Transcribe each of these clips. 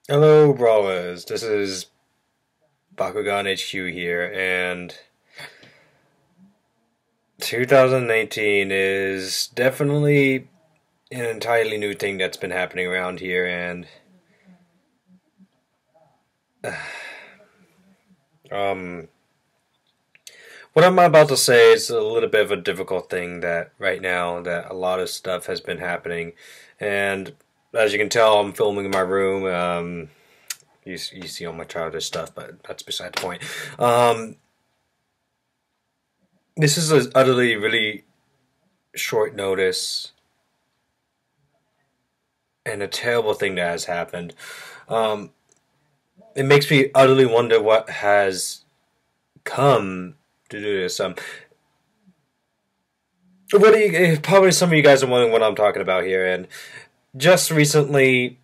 Hello, brawlers. This is Bakugan HQ here, and 2019 is definitely an entirely new thing that's been happening around here, and um, what I'm about to say is a little bit of a difficult thing that right now that a lot of stuff has been happening, and as you can tell, I'm filming in my room. You see all my childish stuff, but that's beside the point. This is a utterly really short notice and a terrible thing that has happened. Um, it makes me utterly wonder what has come to do this. What do you? Probably some of you guys are wondering what I'm talking about here. And just recently,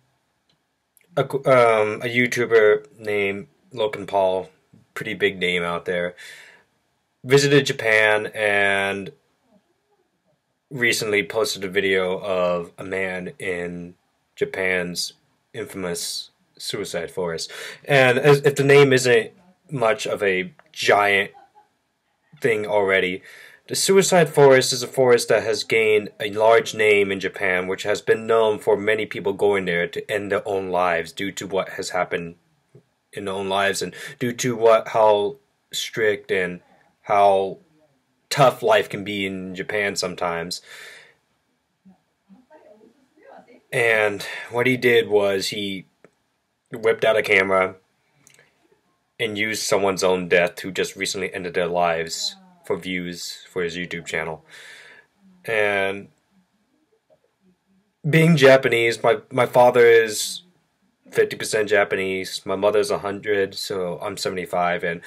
a YouTuber named Logan Paul, pretty big name out there, visited Japan and recently posted a video of a man in Japan's infamous suicide forest. And if the name isn't much of a giant thing already, the suicide forest is a forest that has gained a large name in Japan, which has been known for many people going there to end their own lives due to what has happened in their own lives and due to how strict and how tough life can be in Japan sometimes. And what he did was he whipped out a camera and used someone's own death who just recently ended their lives for views for his YouTube channel. And being Japanese, my father is 50% Japanese, my mother's 100, so I'm 75, and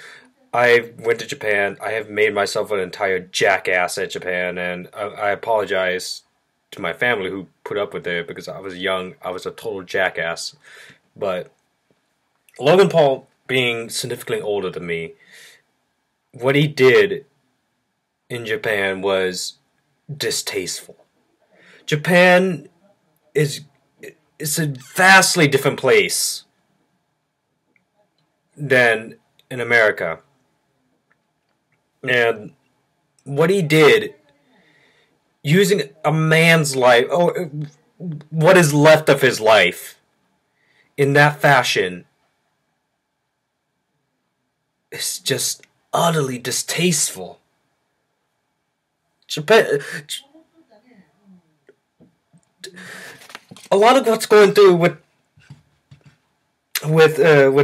I went to Japan. I have made myself an entire jackass at Japan, and I apologize to my family who put up with it because I was young. I was a total jackass. But Logan Paul, being significantly older than me, what he did in Japan was distasteful. Japan is a vastly different place than in America. And what he did, using a man's life, or what is left of his life, in that fashion, is just utterly distasteful. Japan, a lot of what's going through with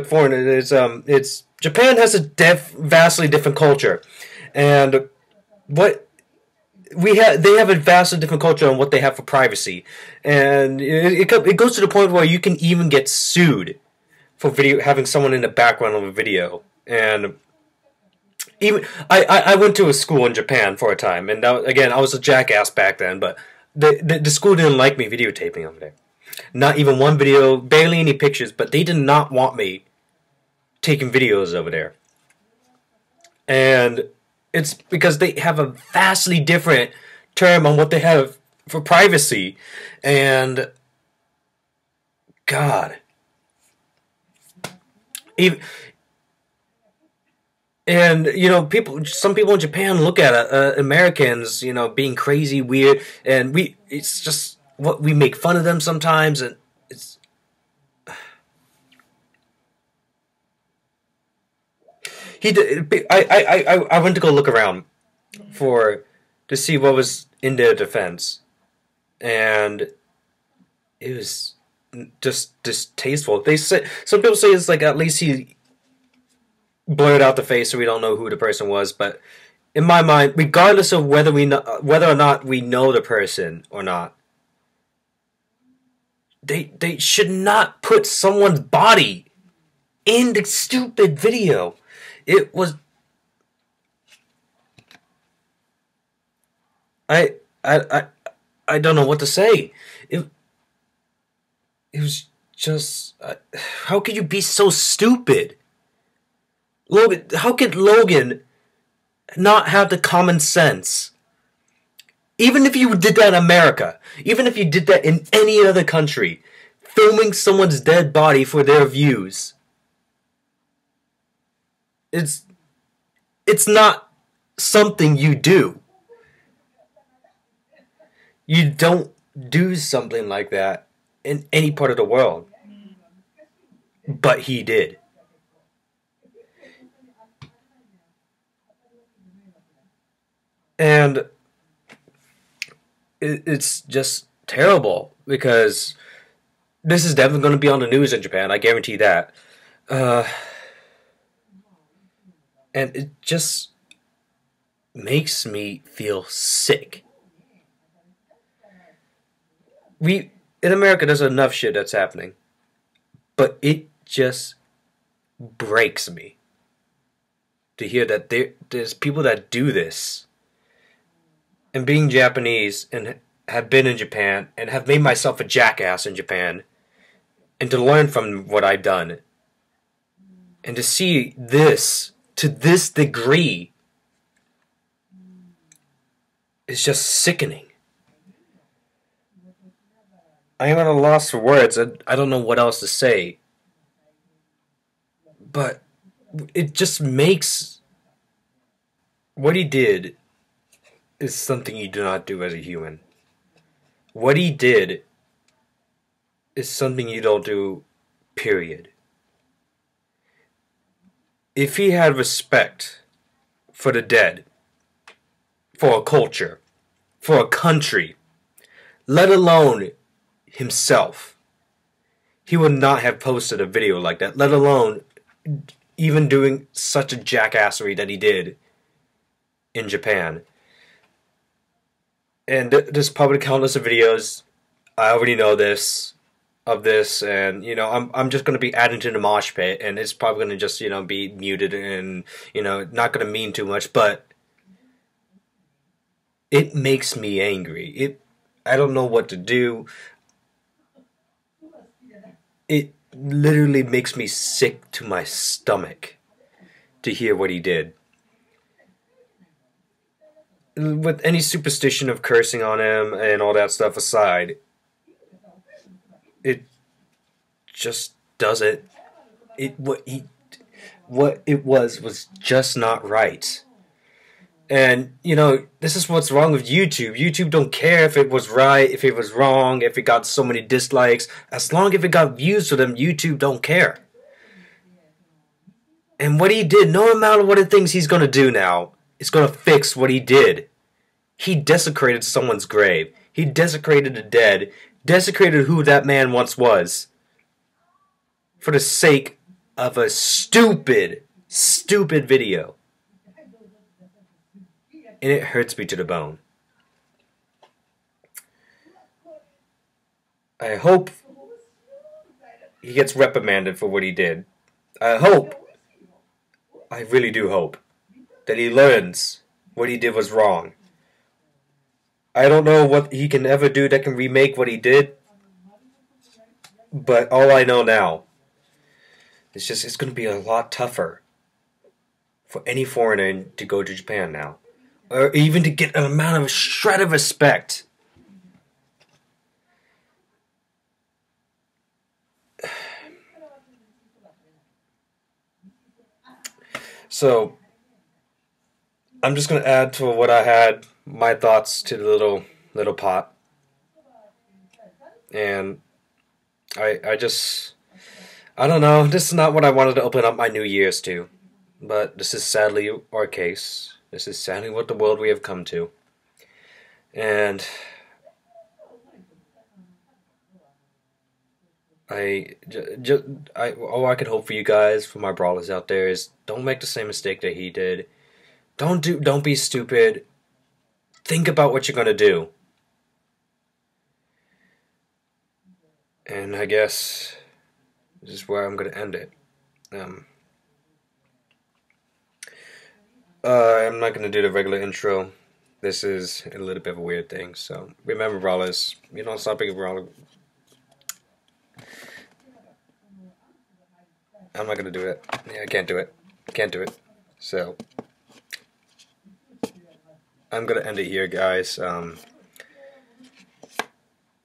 foreigners is it's Japan has a vastly different culture, and what they have a vastly different culture on what they have for privacy, and it goes to the point where you can even get sued for having someone in the background of a video. And even I went to a school in Japan for a time, and again I was a jackass back then, but the school didn't like me videotaping over there. Not even one video, barely any pictures, but they did not want me taking videos over there. And it's because they have a vastly different term on what they have for privacy. And God, even, and some people in Japan look at Americans, being crazy, weird, and it's just what we make fun of them sometimes, and it's he did, I went to go look around to see what was in their defense, and it was just distasteful. They say some people say it's like at least he blurred out the face so we don't know who the person was, but in my mind, regardless of whether or not we know the person or not, they should not put someone's body in the stupid video. It was I I I don't know what to say. It was just how could you be so stupid? Logan, how could Logan not have the common sense? Even if you did that in America, even if you did that in any other country, filming someone's dead body for their views. It's not something you do. You don't do something like that in any part of the world. But he did. And it's just terrible because this is definitely going to be on the news in Japan. I guarantee that. And it just makes me feel sick. In America, there's enough shit that's happening. But it just breaks me to hear that there's people that do this. And being Japanese and have been in Japan and have made myself a jackass in Japan, and to learn from what I've done, and to see this to this degree is just sickening. I am at a loss for words. I don't know what else to say. But it just makes what he did is something you do not do as a human. What he did is something you don't do, period. If he had respect for the dead, for a culture, for a country, let alone himself, he would not have posted a video like that, let alone even doing such a jackassery that he did in Japan. And there's probably countless of videos. I already know this, of this, and I'm just gonna be adding to the mosh pit, and it's probably gonna just be muted and not gonna mean too much, but it makes me angry. I don't know what to do. It literally makes me sick to my stomach to hear what he did. With any superstition of cursing on him and all that stuff aside, it just doesn't. What it was just not right. And this is what's wrong with YouTube. YouTube don't care if it was right, if it was wrong, if it got so many dislikes. As long as it got views for them, YouTube don't care. And what he did, no amount of what he thinks he's gonna do now is gonna fix what he did. He desecrated someone's grave. He desecrated the dead. Desecrated who that man once was. For the sake of a stupid video. And it hurts me to the bone. I hope he gets reprimanded for what he did. I really do hope, that he learns what he did was wrong. I don't know what he can ever do that can remake what he did, but all I know now is it's going to be a lot tougher for any foreigner to go to Japan now. Or even to get an amount of shred of respect. So, I'm just going to add to what I had, my thoughts to the little pot. And I don't know, this is not what I wanted to open up my New Year's to. But this is sadly our case. This is sadly what the world we have come to. And all I could hope for you guys, for my brawlers out there, is don't make the same mistake that he did. Don't be stupid. Think about what you're gonna do. And I guess this is where I'm gonna end it. I'm not gonna do the regular intro. This is a little bit of a weird thing, so remember, brawlers, you don't stop being a brawler. I'm not gonna do it. Yeah, I can't do it. Can't do it. So I'm gonna end it here, guys.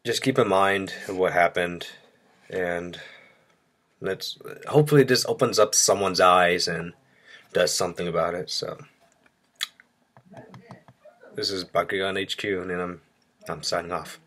Just keep in mind what happened. and let's hopefully this opens up someone's eyes and does something about it. So this is Bakugan HQ, and I'm signing off.